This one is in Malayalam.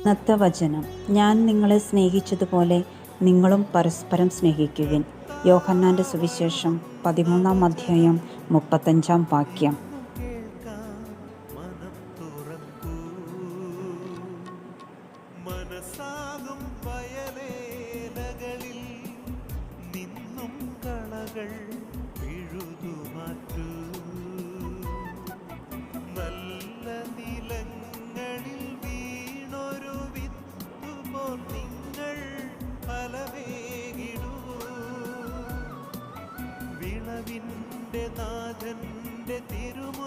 ഇന്നത്തെ വചനം, ഞാൻ നിങ്ങളെ സ്നേഹിച്ചതുപോലെ നിങ്ങളും പരസ്പരം സ്നേഹിക്കുവിൻ. യോഹന്നാൻ്റെ സുവിശേഷം 13 അധ്യായം 35 വാക്യം. മനസ്സാകും വയലേലകളിൽ നിന്നും കളകൾ പിഴുതുമാറ്റൂ. നല്ല നിലങ്ങളിൽ വീണൊരു വിത്തുപോൽ നിങ്ങൾ ഫലമേകിടൂ. വിളവിൻ്റെ നാഥൻ്റെ തിരുമുൻപിൽ